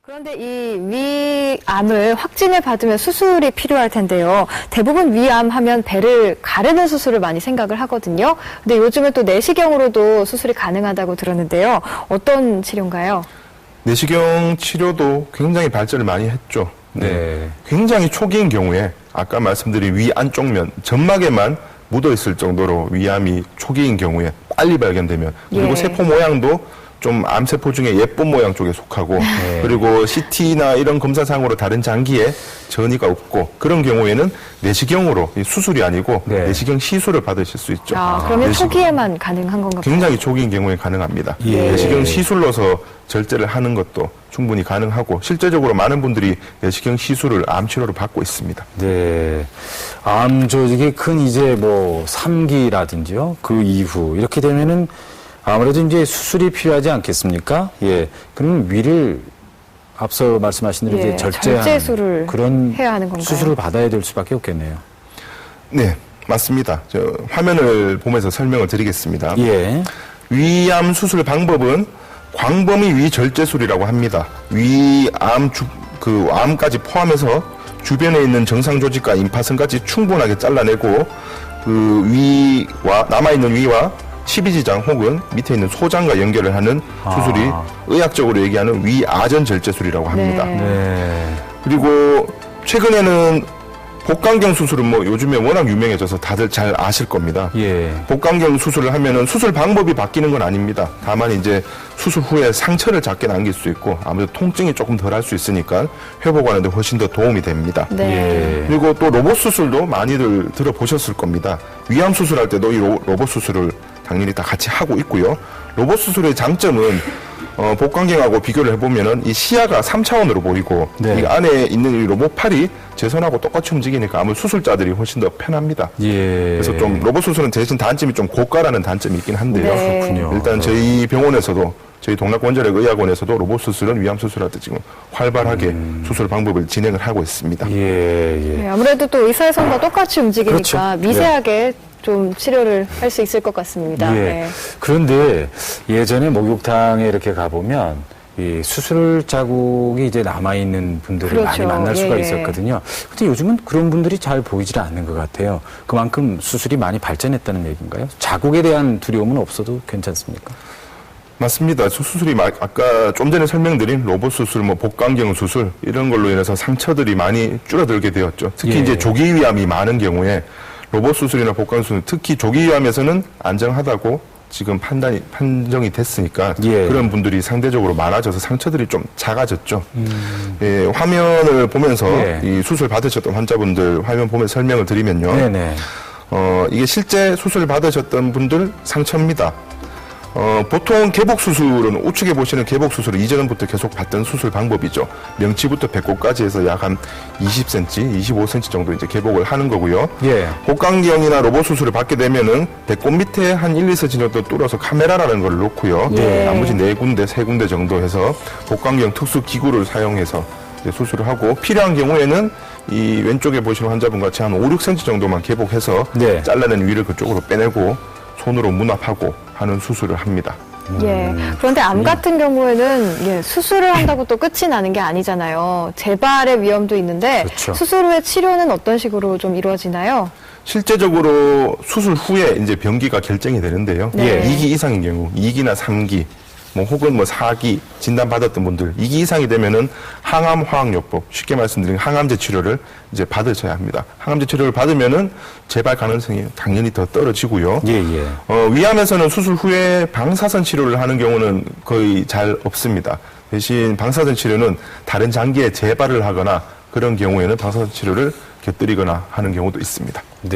그런데 이 위암을 확진을 받으면 수술이 필요할 텐데요. 대부분 위암 하면 배를 가르는 수술을 많이 생각을 하거든요. 근데 요즘은 또 내시경으로도 수술이 가능하다고 들었는데요. 어떤 치료인가요? 내시경 치료도 굉장히 발전을 많이 했죠. 네. 굉장히 초기인 경우에 아까 말씀드린 위 안쪽 면, 점막에만 묻어 있을 정도로 위암이 초기인 경우에 빨리 발견되면, 그리고 예. 세포 모양도 좀 암세포 중에 예쁜 모양 쪽에 속하고, 그리고 CT나 이런 검사상으로 다른 장기에 전이가 없고, 그런 경우에는 내시경으로, 수술이 아니고 네. 내시경 시술을 받으실 수 있죠. 그러면 내시경. 초기에만 가능한 건가요? 굉장히 초기인 경우에 가능합니다. 예. 내시경 시술로서 절제를 하는 것도 충분히 가능하고, 실제적으로 많은 분들이 내시경 시술을 암 치료로 받고 있습니다. 네. 암 조직이 큰 이제 뭐 3기라든지요. 그 이후 이렇게 되면은 아무래도 이제 수술이 필요하지 않겠습니까? 예. 그럼 위를 앞서 말씀하신 대로 예, 이제 절제하는 절제술을 그런 해야 하는 건가요? 수술을 받아야 될 수밖에 없겠네요. 네, 맞습니다. 화면을 보면서 설명을 드리겠습니다. 예. 위암 수술 방법은 광범위 위절제술이라고 합니다. 암까지 포함해서 주변에 있는 정상 조직과 임파선까지 충분하게 잘라내고, 그 위와 남아있는 위와 십이지장 혹은 밑에 있는 소장과 연결을 하는 수술이 의학적으로 얘기하는 위아전 절제술이라고 합니다. 네. 네. 그리고 최근에는 복강경 수술은 뭐 요즘에 워낙 유명해져서 다들 잘 아실 겁니다. 예. 복강경 수술을 하면은 수술 방법이 바뀌는 건 아닙니다. 다만 이제 수술 후에 상처를 작게 남길 수 있고, 아무래도 통증이 조금 덜 할 수 있으니까 회복하는 데 훨씬 더 도움이 됩니다. 네. 예. 그리고 또 로봇 수술도 많이들 들어보셨을 겁니다. 위암 수술할 때도 이 로봇 수술을 당연히 다 같이 하고 있고요. 로봇 수술의 장점은 복강경하고 비교를 해보면은 이 시야가 3차원으로 보이고, 네. 이 안에 있는 이 로봇 팔이 제 손하고 똑같이 움직이니까 아무 수술자들이 훨씬 더 편합니다. 예. 그래서 좀 로봇 수술은 대신 단점이 좀 고가라는 단점이 있긴 한데요. 네. 그렇군요. 일단 저희 병원에서도, 저희 동락원자력의학원에서도 로봇 수술은 위암 수술할 때 지금 활발하게 수술 방법을 진행을 하고 있습니다. 예. 예. 네, 아무래도 또 의사의 손과 똑같이 움직이니까 그렇죠. 미세하게 좀 치료를 할 수 있을 것 같습니다. 예. 네. 그런데 예전에 목욕탕에 이렇게 가보면 이 수술 자국이 이제 남아있는 분들을 그렇죠. 많이 만날 수가 예, 예. 있었거든요. 근데 요즘은 그런 분들이 잘 보이질 않는 것 같아요. 그만큼 수술이 많이 발전했다는 얘기인가요? 자국에 대한 두려움은 없어도 괜찮습니까? 맞습니다. 수술이 아까 좀 전에 설명드린 로봇 수술, 뭐 복강경 수술 이런 걸로 인해서 상처들이 많이 줄어들게 되었죠. 특히 예. 이제 조기 위암이 많은 경우에 로봇 수술이나 복강 수술, 특히 조기 위암에서는 안정하다고 지금 판정이 됐으니까 예. 그런 분들이 상대적으로 많아져서 상처들이 좀 작아졌죠. 예, 화면을 보면서 예. 이 수술 받으셨던 환자분들 화면 보면서 설명을 드리면요. 네네. 이게 실제 수술 받으셨던 분들 상처입니다. 보통 개복 수술은 우측에 보시는 개복 수술은 이전부터 계속 받던 수술 방법이죠. 명치부터 배꼽까지 해서 약 한 20cm, 25cm 정도 이제 개복을 하는 거고요. 예. 복강경이나 로봇 수술을 받게 되면은 배꼽 밑에 한 1, 2cm 정도 뚫어서 카메라라는 걸 놓고요. 예. 나머지 4군데, 3군데 정도 해서 복강경 특수 기구를 사용해서 이제 수술을 하고, 필요한 경우에는 이 왼쪽에 보시는 환자분 같이 한 5, 6cm 정도만 개복해서 네. 잘라낸 위를 그쪽으로 빼내고 손으로 문합하고 하는 수술을 합니다. 예. 그런데 암 같은 경우에는 예, 수술을 한다고 또 끝이 나는 게 아니잖아요. 재발의 위험도 있는데 그렇죠. 수술 후의 치료는 어떤 식으로 좀 이루어지나요? 실제적으로 수술 후에 이제 병기가 결정이 되는데요. 네. 2기 이상인 경우, 2기나 3기, 뭐 혹은 뭐 4기 진단받았던 분들, 2기 이상이 되면은 항암 화학요법, 쉽게 말씀드리면 항암제 치료를 이제 받으셔야 합니다. 항암제 치료를 받으면은 재발 가능성이 당연히 더 떨어지고요. 예, 예. 위암에서는 수술 후에 방사선 치료를 하는 경우는 거의 잘 없습니다. 대신 방사선 치료는 다른 장기에 재발을 하거나 그런 경우에는 방사선 치료를 곁들이거나 하는 경우도 있습니다. 네.